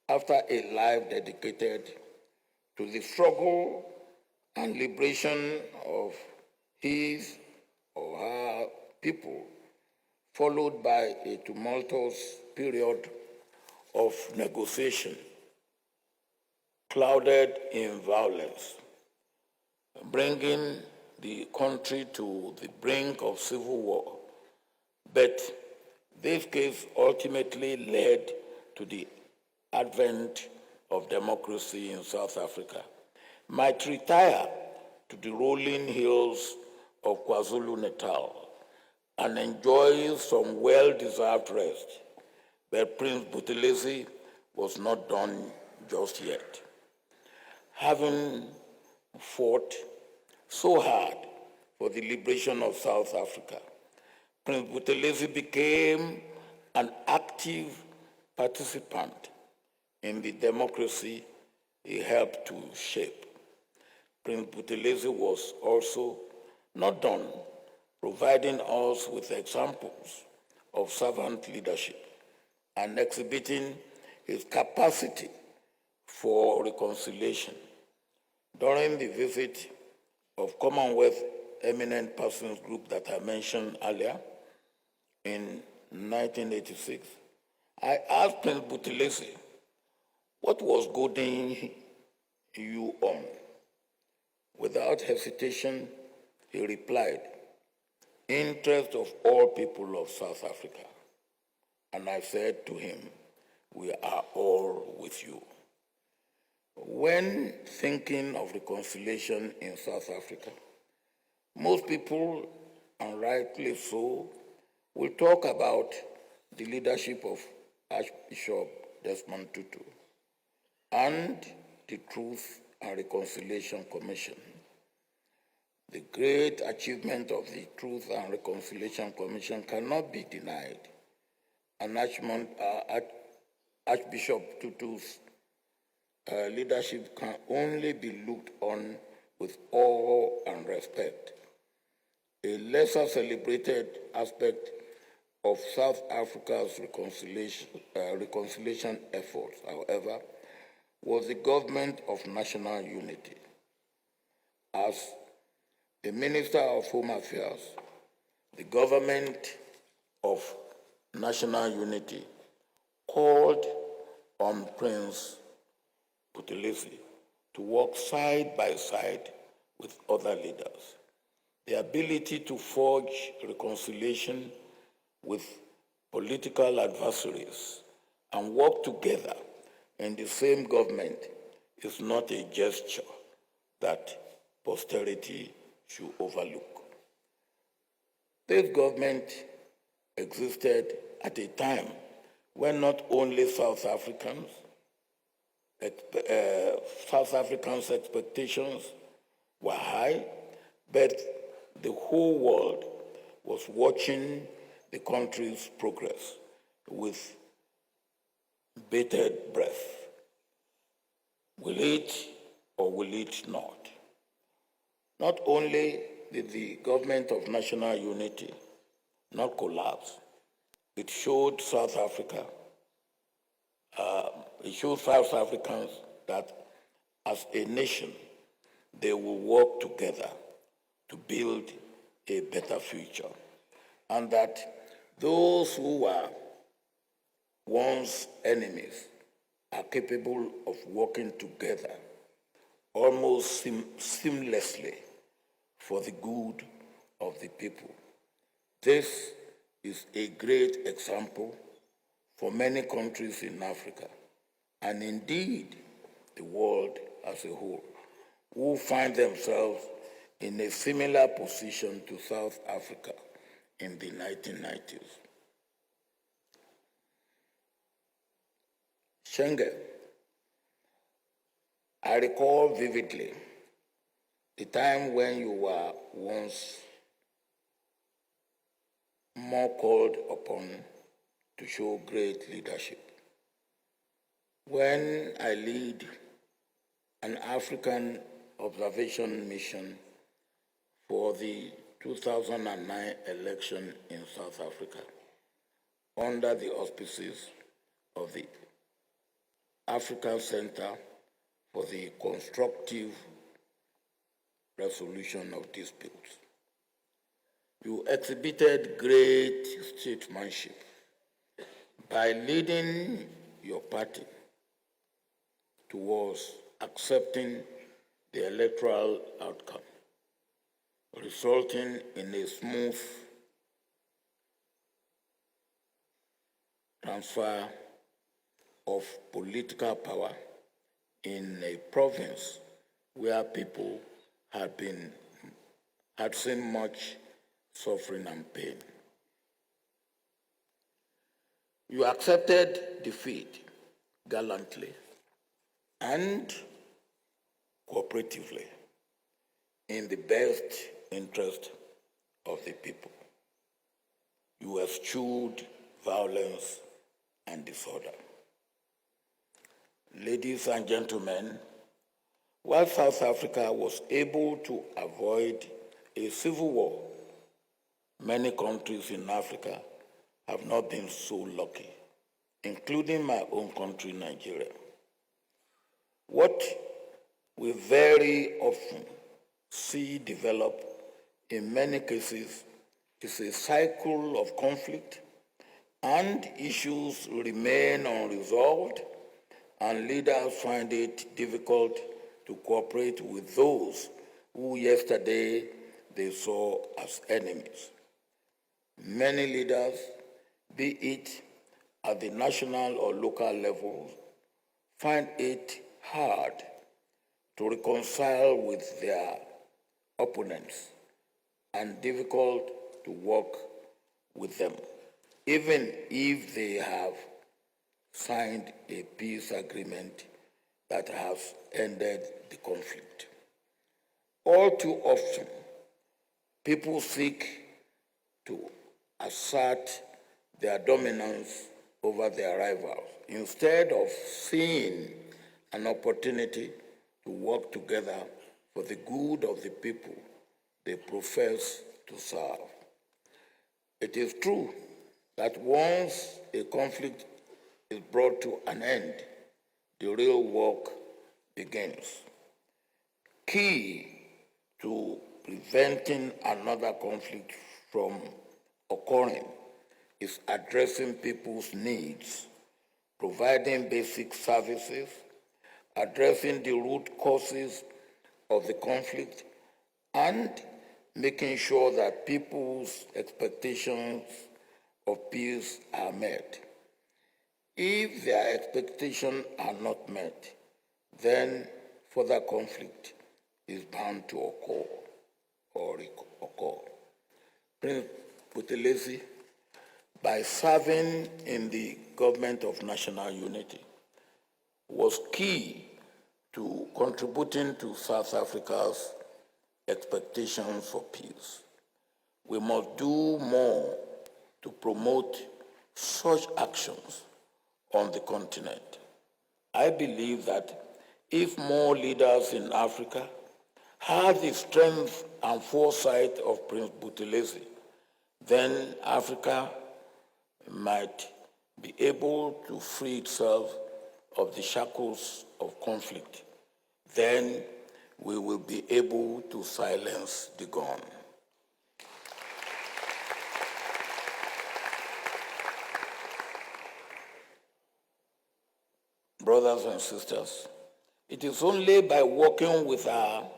after a life dedicated to the struggle and liberation of his or her people, followed by a tumultuous period of negotiation, clouded in violence, bringing the country to the brink of civil war But this case ultimately led to the advent of democracy in South Africa, might retire to the rolling hills of KwaZulu-Natal and enjoy some well-deserved rest. But Prince Buthelezi was not done just yet. Having fought so hard for the liberation of South Africa, Prince Buthelezi became an active participant in the democracy he helped to shape. Prince Buthelezi was also not done providing us with examples of servant leadership and exhibiting his capacity for reconciliation. During the visit of Commonwealth Eminent Persons Group that I mentioned earlier in 1986, I asked Prince Buthelezi, what was goading you on? Without hesitation, he replied, interest of all people of South Africa. And I said to him, we are all with you. When thinking of reconciliation in South Africa, most people, and rightly so, will talk about the leadership of Archbishop Desmond Tutu and the Truth and Reconciliation Commission. The great achievement of the Truth and Reconciliation Commission cannot be denied. And Archbishop Tutu's leadership can only be looked on with awe and respect. A lesser celebrated aspect of South Africa's reconciliation efforts, however, was the government of national unity. As the Minister of Home Affairs, the government of national unity called on Prince Buthelezi to work side by side with other leaders. The ability to forge reconciliation with political adversaries and work together in the same government is not a gesture that posterity should overlook. This government existed at a time when not only South Africans' expectations were high, but the whole world was watching the country's progress with bated breath. Will it or will it not? Not only did the government of national unity not collapse, it showed South Africans that as a nation, they will work together to build a better future, and that those who were once enemies are capable of working together almost seamlessly for the good of the people. This is a great example for many countries in Africa, and indeed the world as a whole, who find themselves in a similar position to South Africa in the 1990s. Schengen. I recall vividly the time when you were once more called upon to show great leadership. When I lead an African observation mission for the 2009 election in South Africa, under the auspices of the African Center for the Constructive Resolution of Disputes. You exhibited great statesmanship by leading your party towards accepting the electoral outcome, resulting in a smooth transfer of political power in a province where people had seen much suffering and pain. You accepted defeat gallantly and cooperatively in the best interest of the people. You eschewed violence and disorder. Ladies and gentlemen, while South Africa was able to avoid a civil war, many countries in Africa have not been so lucky, including my own country, Nigeria. What we very often see develop in many cases is a cycle of conflict, and issues remain unresolved, and leaders find it difficult to cooperate with those who yesterday they saw as enemies. Many leaders, be it at the national or local levels, find it hard to reconcile with their opponents and difficult to work with them, even if they have signed a peace agreement that has ended the conflict. All too often, people seek to assert their dominance over their rivals instead of seeing an opportunity to work together for the good of the people they profess to serve. It is true that once a conflict is brought to an end, the real work begins. Key to preventing another conflict from occurring is addressing people's needs, providing basic services, addressing the root causes of the conflict, and making sure that people's expectations of peace are met. If their expectations are not met, then further conflict is bound to occur or occur. Prince Buthelezi, by serving in the government of national unity, was key to contributing to South Africa's expectations for peace. We must do more to promote such actions on the continent. I believe that if more leaders in Africa had the strength and foresight of Prince Buthelezi, then Africa might be able to free itself of the shackles of conflict. Then we will be able to silence the gun. Brothers and sisters, it is only by working with our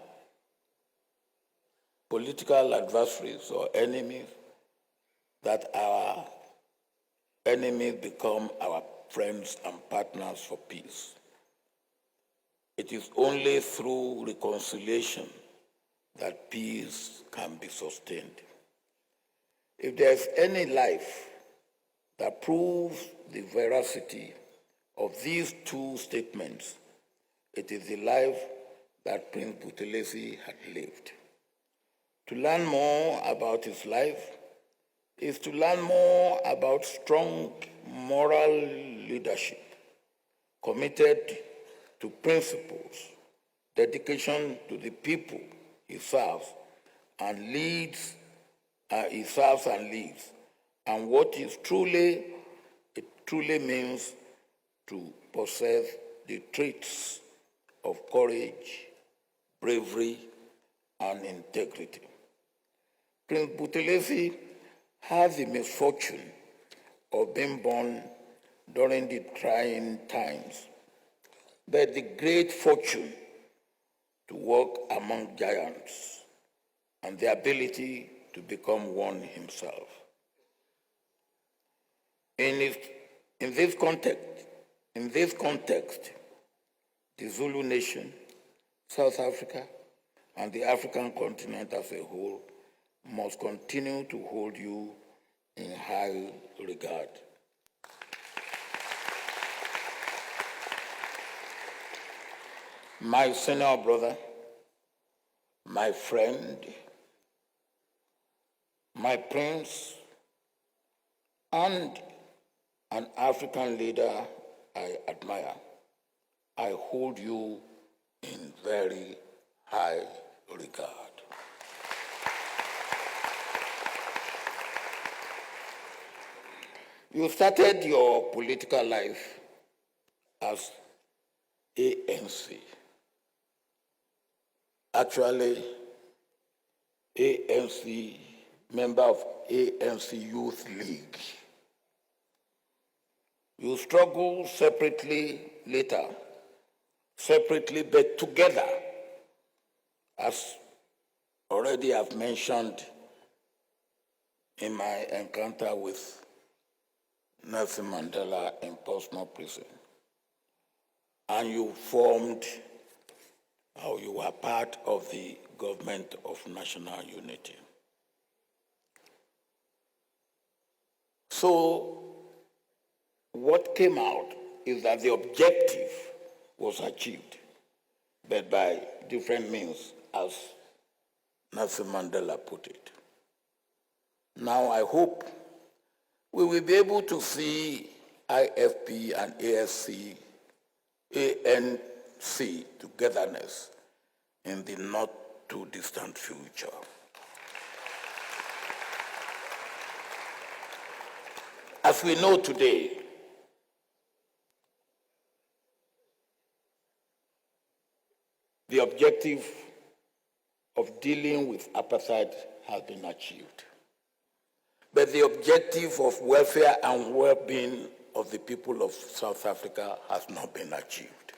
political adversaries or enemies that our enemies become our friends and partners for peace. It is only through reconciliation that peace can be sustained. If there is any life that proves the veracity of these two statements, it is the life that Prince Buthelezi had lived. To learn more about his life is to learn more about strong moral leadership, committed to principles, dedication to the people he serves and leads, and what it truly means to possess the traits of courage, bravery, and integrity. Prince Buthelezi had the misfortune of being born during the trying times, but the great fortune to walk among giants and the ability to become one himself. In In this context, the Zulu nation, South Africa, and the African continent as a whole must continue to hold you in high regard. My senior brother, my friend, my prince, and an African leader I admire, I hold you in very high regard. You started your political life as ANC. Actually, ANC, member of ANC Youth League. You struggle separately later, but together, as already I've mentioned in my encounter with Nelson Mandela in Portsmouth prison. And you formed, or you were part of the government of national unity. So, what came out is that the objective was achieved, but by different means, as Nelson Mandela put it. Now I hope we will be able to see IFP and ANC togetherness in the not too distant future. As we know today, the objective of dealing with apartheid has been achieved. But the objective of welfare and well-being of the people of South Africa has not been achieved.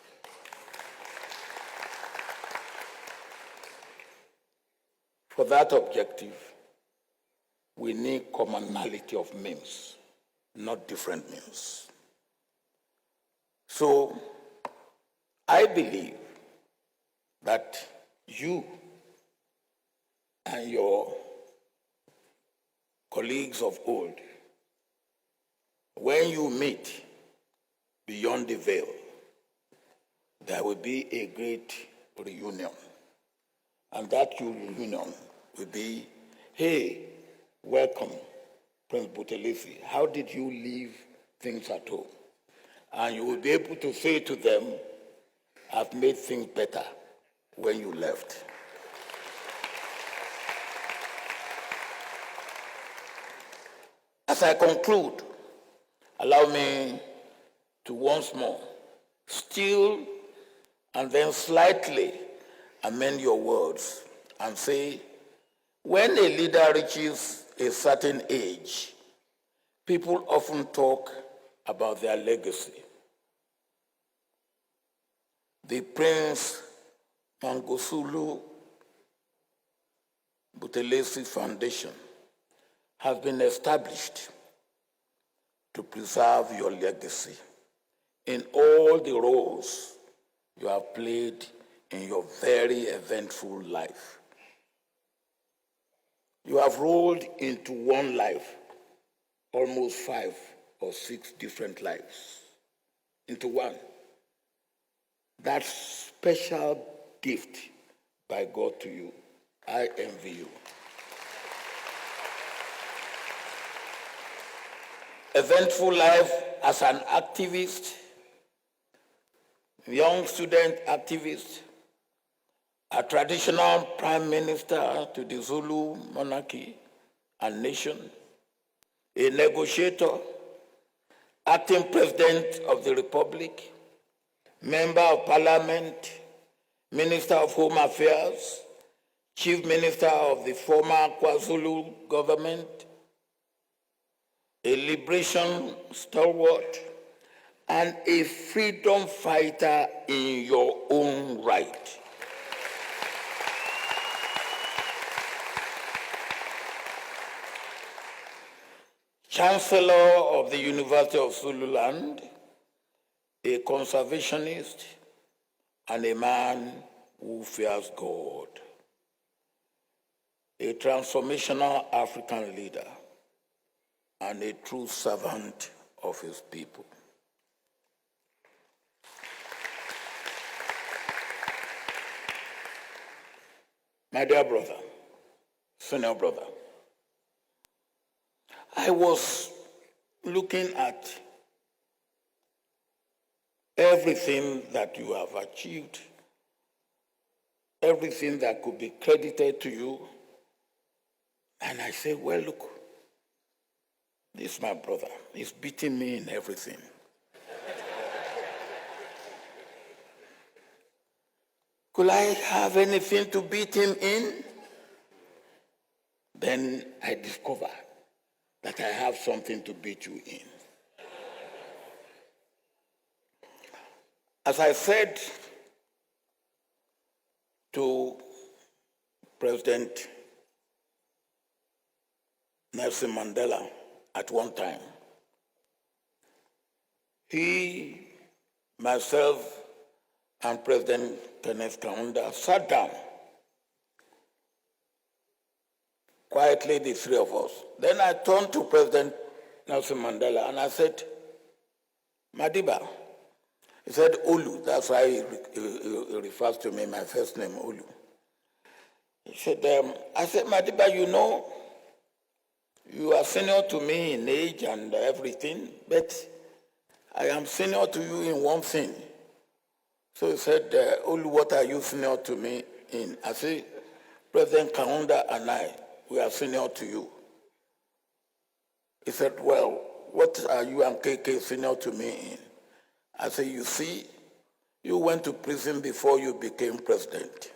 For that objective, we need commonality of means, not different means. So, I believe that you and your colleagues of old, when you meet beyond the veil, there will be a great reunion. And that reunion will be, hey, welcome, Prince Buthelezi. How did you leave things at home? And you will be able to say to them, I've made things better when you left. As I conclude, allow me to once more, still and then slightly amend your words and say, when a leader reaches a certain age, people often talk about their legacy. The Prince Mangosuthu Buthelezi Foundation has been established to preserve your legacy in all the roles you have played in your very eventful life. You have rolled into one life, almost 5 or 6 different lives, into one. That special gift by God to you, I envy you. Eventful life as an activist, young student activist, a traditional prime minister to the Zulu monarchy and nation, a negotiator, acting president of the republic, member of parliament, minister of home affairs, chief minister of the former KwaZulu government, a liberation stalwart, and a freedom fighter in your own right. Chancellor of the University of Zululand, a conservationist, and a man who fears God, a transformational African leader, and a true servant of his people. My dear brother, senior brother, I was looking at everything that you have achieved, everything that could be credited to you, and I said, well, look, this my brother is beating me in everything. Could I have anything to beat him in? Then I discovered that I have something to beat you in. As I said to President Nelson Mandela at one time, he, myself, and President Kenneth Kaunda sat down, quietly, the three of us. Then I turned to President Nelson Mandela and I said, Madiba. He said, Olu. That's why he refers to me, my first name, Olu. He said, I said, Madiba, you know, you are senior to me in age and everything, but I am senior to you in one thing. So he said, Olu, what are you senior to me in? I said, President Kaunda and I, we are senior to you. He said, well, what are you and KK senior to me in? I said, you see, you went to prison before you became president.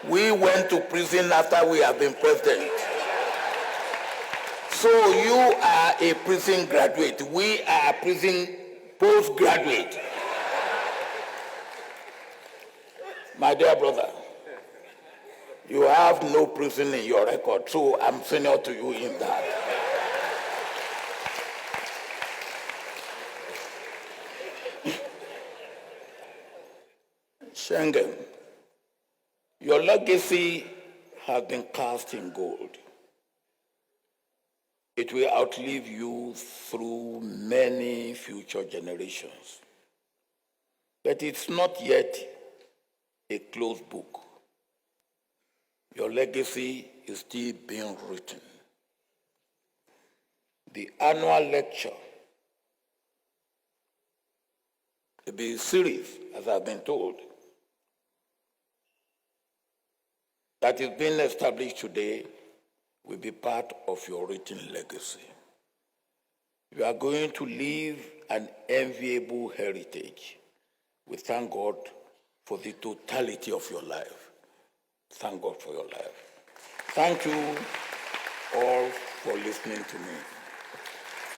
We went to prison after we have been president. So you are a prison graduate. We are prison postgraduate. My dear brother, you have no prison in your record, so I'm senior to you in that. Schengen, your legacy has been cast in gold. It will outlive you through many future generations. But it's not yet a closed book. Your legacy is still being written. The annual lecture, the series, as I've been told, that is being established today will be part of your written legacy. You are going to leave an enviable heritage. We thank God for the totality of your life. Thank God for your life. Thank you all for listening to me.